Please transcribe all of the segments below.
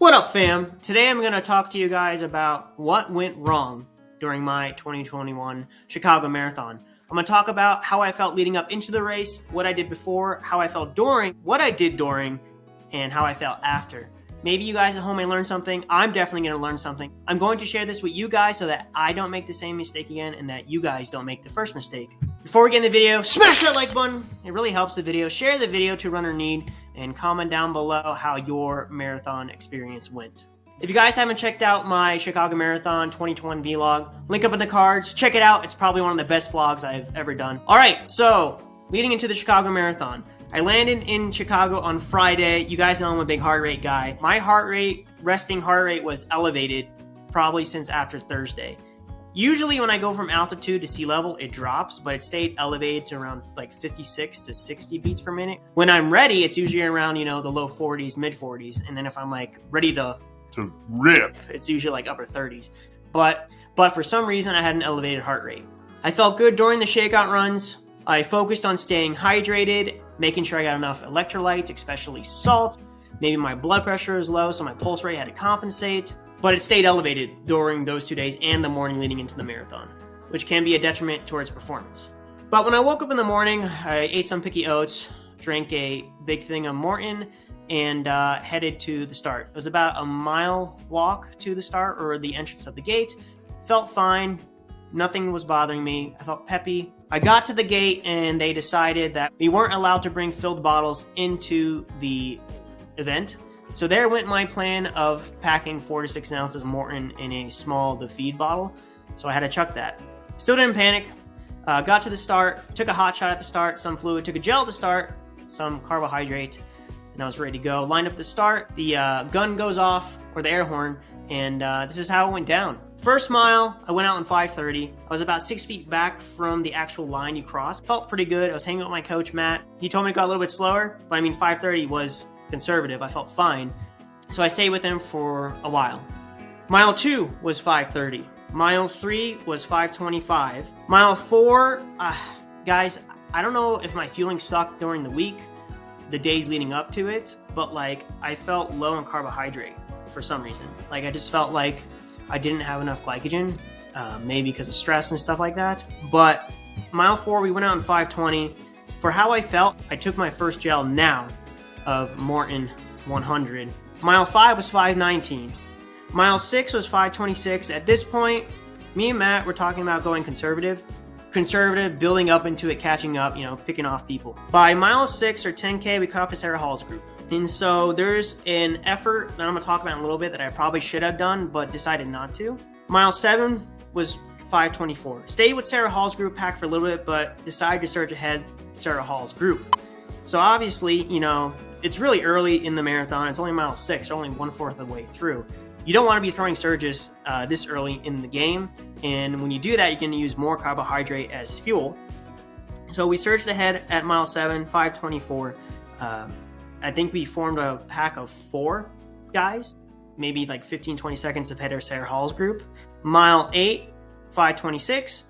What up, fam? Today I'm going to talk to you guys about what went wrong during my 2021 Chicago Marathon. I'm going to talk about how I felt leading up into the race, what I did before, how I felt during, what I did during, and how I felt after. Maybe you guys at home may learn something. I'm definitely going to learn something. I'm going to share this with you guys so that I don't make the same mistake again and that you guys don't make the first mistake. Before we get in the video, smash that like button. It really helps the video. Share the video to runner need and comment down below how your marathon experience went. If you guys haven't checked out my Chicago Marathon 2021 vlog, link up in the cards. Check it out. It's probably one of the best vlogs I've ever done. All right, so leading into the Chicago Marathon, I landed in Chicago on Friday. You guys know I'm a big heart rate guy. My resting heart rate was elevated probably since after Thursday. Usually when I go from altitude to sea level, it drops, but it stayed elevated to around like 56 to 60 beats per minute. When I'm ready, it's usually around, the low 40s, mid 40s. And then if I'm like ready to rip, it's usually like upper 30s. But for some reason, I had an elevated heart rate. I felt good during the shakeout runs. I focused on staying hydrated, making sure I got enough electrolytes, especially salt. Maybe my blood pressure is low, so my pulse rate had to compensate. But it stayed elevated during those 2 days and the morning leading into the marathon, which can be a detriment towards performance. But when I woke up in the morning, I ate some picky oats, drank a big thing of Morton, and headed to the start. It was about a mile walk to the start or the entrance of the gate. Felt fine. Nothing was bothering me. I felt peppy. I got to the gate and they decided that we weren't allowed to bring filled bottles into the event. So there went my plan of packing 4 to 6 ounces of Morton in a small The Feed bottle. So I had to chuck that. Still didn't panic. Got to the start, took a hot shot at the start, some fluid, took a gel at the start, some carbohydrate, and I was ready to go. Lined up at the start, the gun goes off, or the air horn, and this is how it went down. First mile, I went out in 5:30. I was about 6 feet back from the actual line you cross. Felt pretty good. I was hanging with my coach, Matt. He told me to go a little bit slower, but 5:30 was conservative. I felt fine. So I stayed with him for a while. Mile 2 was 5:30. Mile 3 was 5:25. Mile 4, guys, I don't know if my fueling sucked during the week, the days leading up to it, but I felt low in carbohydrate for some reason. I just felt like I didn't have enough glycogen, maybe because of stress and stuff like that. But mile 4, we went out in 5:20. For how I felt, I took my first gel now of Morton 100. Mile 5 was 5:19. Mile 6 was 5:26. At this point, me and Matt were talking about going conservative, building up into it, catching up, picking off people. By mile 6 or 10K, we cut off the Sarah Hall's group. And so there's an effort that I'm gonna talk about in a little bit that I probably should have done, but decided not to. Mile 7 was 5:24. Stayed with Sarah Hall's group, packed for a little bit, but decided to surge ahead Sarah Hall's group. So obviously, it's really early in the marathon. It's only mile 6, only 1/4 of the way through. You don't want to be throwing surges this early in the game. And when you do that, you're going to use more carbohydrate as fuel. So we surged ahead at mile 7, 5:24. I think we formed a pack of 4 guys, maybe 15, 20 seconds ahead of Sarah Hall's group. Mile 8, 5:26.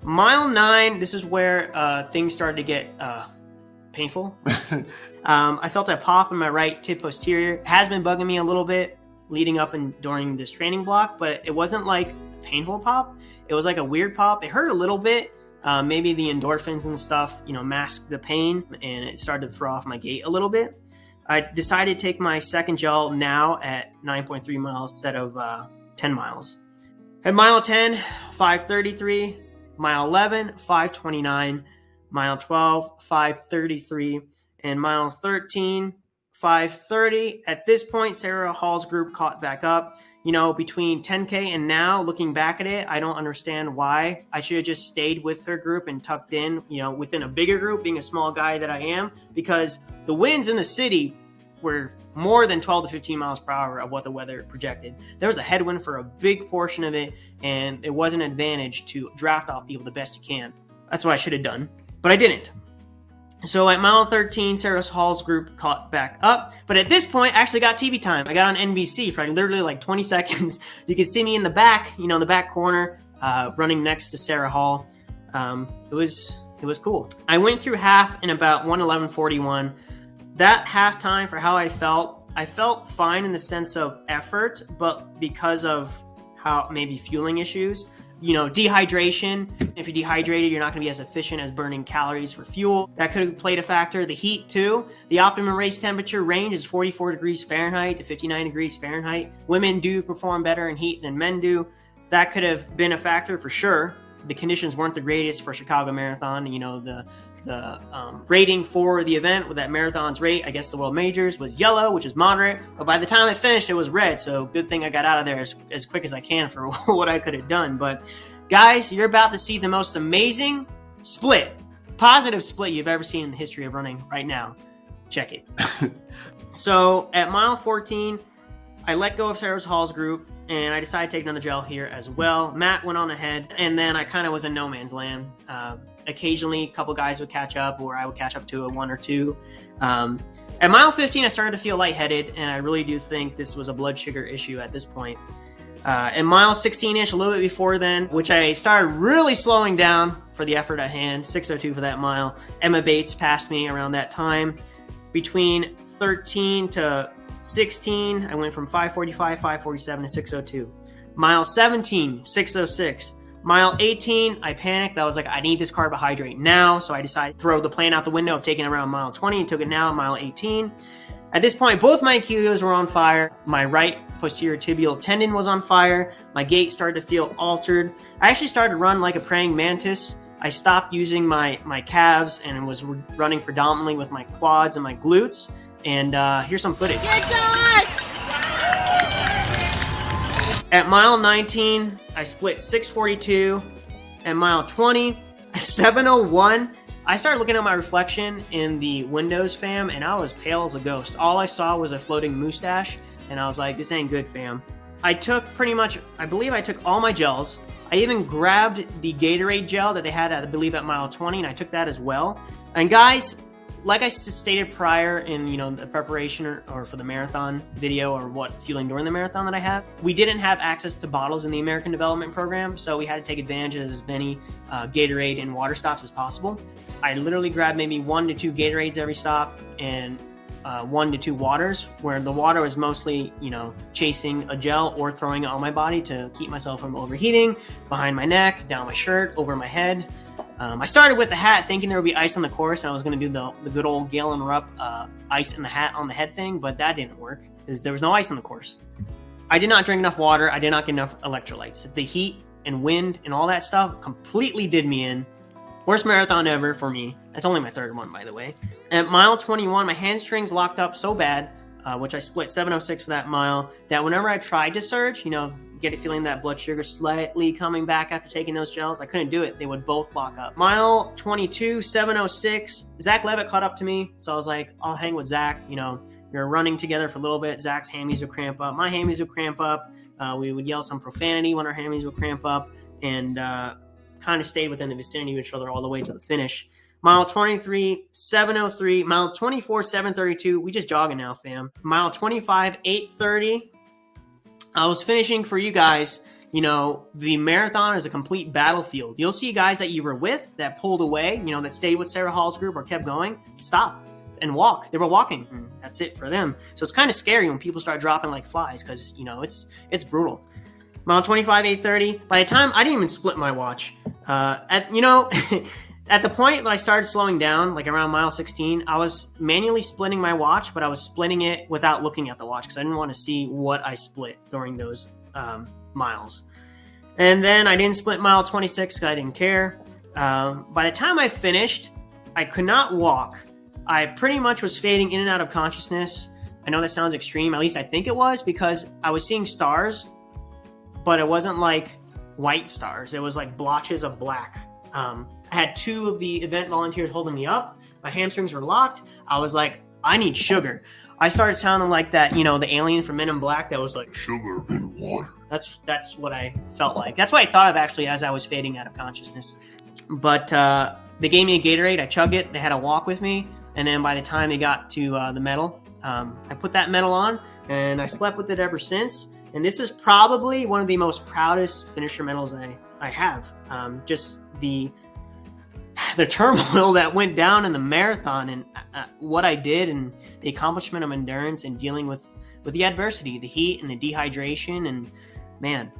Mile 9, this is where things started to get painful. I felt a pop in my right tib posterior. It has been bugging me a little bit leading up and during this training block, but it wasn't like a painful pop. It was like a weird pop. It hurt a little bit. Maybe the endorphins and stuff, masked the pain, and it started to throw off my gait a little bit. I decided to take my second gel now at 9.3 miles instead of 10 miles. At mile 10, 5:33. Mile 11, 5:29. Mile 12, 5:33, and mile 13, 5:30. At this point, Sarah Hall's group caught back up. Between 10K and now, looking back at it, I don't understand why. I should have just stayed with her group and tucked in, within a bigger group, being a small guy that I am, because the winds in the city were more than 12 to 15 miles per hour of what the weather projected. There was a headwind for a big portion of it, and it was an advantage to draft off people the best you can. That's what I should have done. But I didn't. So at mile 13, Sarah Hall's group caught back up. But at this point, I actually got TV time. I got on NBC for literally 20 seconds. You could see me in the back, the back corner, running next to Sarah Hall. It was cool. I went through half in about 1:11:41. That halftime, for how I felt, I felt fine in the sense of effort, but because of how maybe fueling issues, dehydration. If you're dehydrated, you're not going to be as efficient as burning calories for fuel. That could have played a factor. The heat too. The optimum race temperature range is 44 degrees Fahrenheit to 59 degrees Fahrenheit. Women do perform better in heat than men do. That could have been a factor for sure. The conditions weren't the greatest for Chicago Marathon. The rating for the event with that marathon's rate, I guess the World Majors, was yellow, which is moderate. But by the time it finished, it was red. So good thing I got out of there as quick as I can for what I could have done. But guys, you're about to see the most amazing positive split you've ever seen in the history of running right now. Check it. So at mile 14, I let go of Sarah Hall's group, and I decided to take another gel here as well. Matt went on ahead, and then I kind of was in no man's land. Occasionally, a couple guys would catch up, or I would catch up to a one or two. At mile 15, I started to feel lightheaded, and I really do think this was a blood sugar issue at this point. At mile 16-ish, a little bit before then, which I started really slowing down for the effort at hand, 6:02 for that mile. Emma Bates passed me around that time. Between 13 to 16, I went from 5:45, 5:47 to 6:02. Mile 17, 6:06. Mile 18, I panicked. I was like, I need this carbohydrate now. So I decided to throw the plan out the window of taking it around mile 20 and took it now, mile 18. At this point, both my Achilles were on fire. My right posterior tibial tendon was on fire. My gait started to feel altered. I actually started to run like a praying mantis. I stopped using my calves and was running predominantly with my quads and my glutes. And here's some footage. Get Josh! At mile 19, I split 6:42. At mile 20, 7:01. I started looking at my reflection in the windows, fam, and I was pale as a ghost. All I saw was a floating mustache, and I was like, this ain't good, fam. I believe I took all my gels. I even grabbed the Gatorade gel that they had, I believe, at mile 20, and I took that as well. And guys, like I stated prior in the preparation or for the marathon video or what fueling during the marathon that I have, we didn't have access to bottles in the American Development Program, so we had to take advantage of as many Gatorade and water stops as possible. I literally grabbed maybe 1 to 2 Gatorades every stop and 1 to 2 waters, where the water was mostly, chasing a gel or throwing it on my body to keep myself from overheating, behind my neck, down my shirt, over my head. I started with the hat thinking there would be ice on the course, and I was going to do the good old Galen Rupp ice in the hat on the head thing, but that didn't work because there was no ice on the course. I did not drink enough water. I did not get enough electrolytes. The heat and wind and all that stuff completely did me in. Worst marathon ever for me. That's only my third one, by the way. At mile 21, my hamstrings locked up so bad, which I split 7:06 for that mile, that whenever I tried to surge, get a feeling that blood sugar slightly coming back after taking those gels, I couldn't do it. They would both lock up. Mile 22, 7:06. Zach Levitt caught up to me, so I was like, I'll hang with Zach. We were running together for a little bit. Zach's hammies would cramp up. My hammies would cramp up. We would yell some profanity when our hammies would cramp up, and kind of stayed within the vicinity of each other all the way to the finish. Mile 23, 7:03. Mile 24, 7:32. We just jogging now, fam. Mile 25, 8:30. I was finishing for you guys. The marathon is a complete battlefield. You'll see guys that you were with that pulled away, that stayed with Sarah Hall's group or kept going, stop and walk. They were walking. That's it for them. So it's kind of scary when people start dropping like flies because, it's brutal. Mile 25, 8:30. By the time I didn't even split my watch. At the point that I started slowing down, like around mile 16, I was manually splitting my watch, but I was splitting it without looking at the watch because I didn't want to see what I split during those miles. And then I didn't split mile 26 because I didn't care. By the time I finished, I could not walk. I pretty much was fading in and out of consciousness. I know that sounds extreme, at least I think it was, because I was seeing stars, but it wasn't like white stars. It was like blotches of black. I had 2 of the event volunteers holding me up. My hamstrings were locked. I was like, I need sugar. I started sounding like that, the alien from Men in Black that was like, sugar and water. That's what I felt like. That's what I thought of actually as I was fading out of consciousness. But they gave me a Gatorade. I chugged it. They had a walk with me. And then by the time they got to the medal, I put that medal on and I slept with it ever since. And this is probably one of the most proudest finisher medals I have. Just the the turmoil that went down in the marathon, and what I did, and the accomplishment of endurance, and dealing with the adversity, the heat and the dehydration. And man,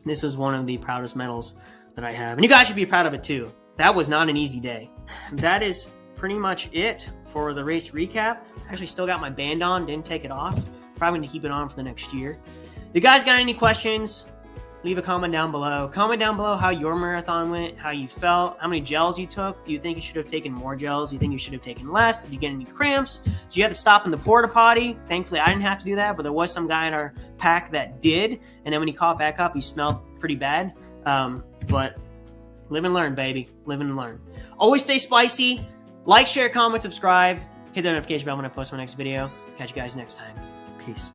this is one of the proudest medals that I have, and you guys should be proud of it too. That was not an easy day. That is pretty much it for the race recap. Actually still got my band on, didn't take it off. Probably going to keep it on for the next year. If you guys got any questions, leave a comment down below. Comment down below how your marathon went, how you felt, how many gels you took. Do you think you should have taken more gels? Do you think you should have taken less? Did you get any cramps? Did you have to stop in the porta potty? Thankfully, I didn't have to do that, but there was some guy in our pack that did. And then when he caught back up, he smelled pretty bad. But live and learn, baby. Live and learn. Always stay spicy. Like, share, comment, subscribe. Hit the notification bell when I post my next video. Catch you guys next time. Peace.